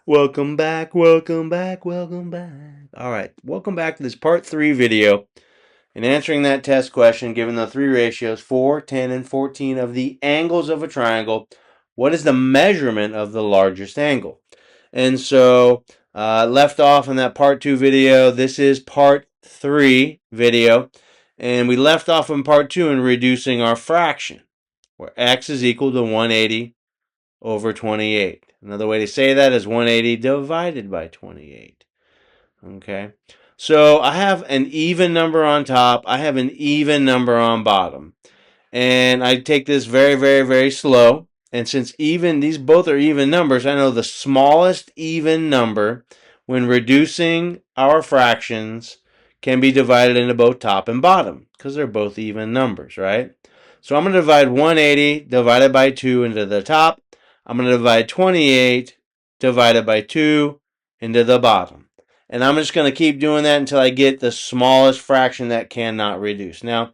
Welcome back, welcome back, welcome back. All right, welcome back to this part 3 video. In answering that test question, given the three ratios, 4, 10, and 14 of the angles of a triangle, what is the measurement of the largest angle? And so, left off in that part 2 video, this is part 3 video. And we left off in part 2 in reducing our fraction, where x is equal to 180 over 28. Another way to say that is 180 divided by 28. Okay, so I have an even number on top. I have an even number on bottom. And I take this very, very, very slow. And since these both are even numbers, I know the smallest even number when reducing our fractions can be divided into both top and bottom because they're both even numbers, right? So I'm going to divide 180 divided by 2 into the top. I'm going to divide 28 divided by 2 into the bottom. And I'm just going to keep doing that until I get the smallest fraction that cannot reduce. Now,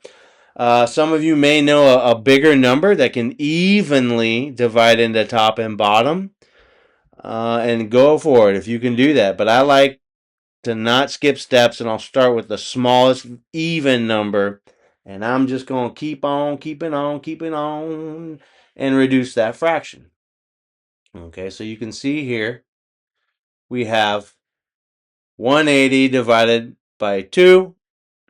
some of you may know a bigger number that can evenly divide into top and bottom. And go for it if you can do that. But I like to not skip steps, and I'll start with the smallest even number. And I'm just going to keep on, keeping on, and reduce that fraction. Okay, so you can see here we have 180 divided by 2,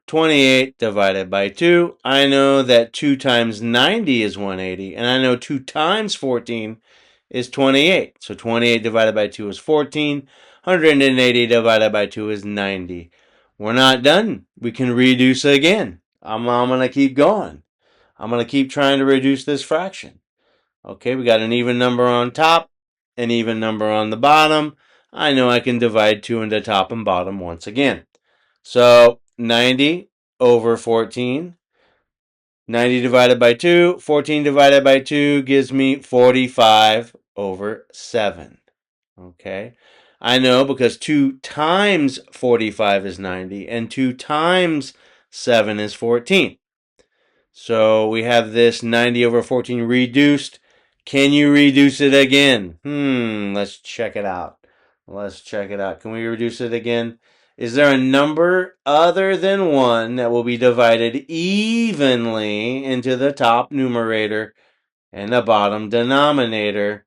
28 divided by 2. I know that 2 times 90 is 180, and I know 2 times 14 is 28. So 28 divided by 2 is 14. 180 divided by 2 is 90. We're not done. We can reduce again. I'm going to keep going. I'm going to keep trying to reduce this fraction. Okay, we got an even number on top, an even number on the bottom. I know I can divide 2 into top and bottom once again. So 90 over 14. 90 divided by 2. 14 divided by 2 gives me 45 over 7. Okay. I know because 2 times 45 is 90 and 2 times 7 is 14. So we have this 90 over 14 reduced. Can you reduce it again? Let's check it out. Can we reduce it again? Is there a number other than 1 that will be divided evenly into the top numerator and the bottom denominator?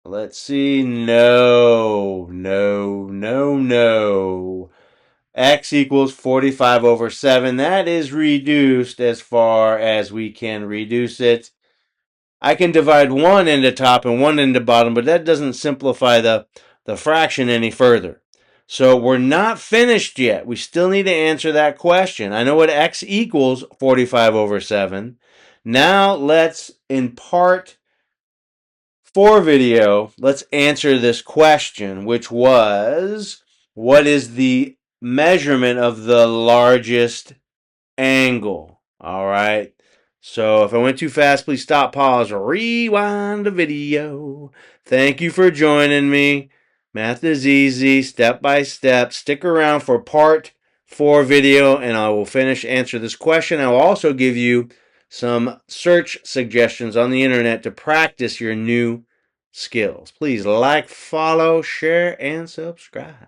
Let's see. No. X equals 45 over 7. That is reduced as far as we can reduce it. I can divide 1 into top and 1 into bottom, but that doesn't simplify the fraction any further. So we're not finished yet. We still need to answer that question. I know what x equals 45 over 7. Now let's, in part 4 video, let's answer this question, which was, what is the measurement of the largest angle? All right. So if I went too fast, please stop, pause, rewind the video. Thank you for joining me. Math is easy, step by step. Stick around for part 4 video, and I will answer this question. I will also give you some search suggestions on the internet to practice your new skills. Please like, follow, share, and subscribe.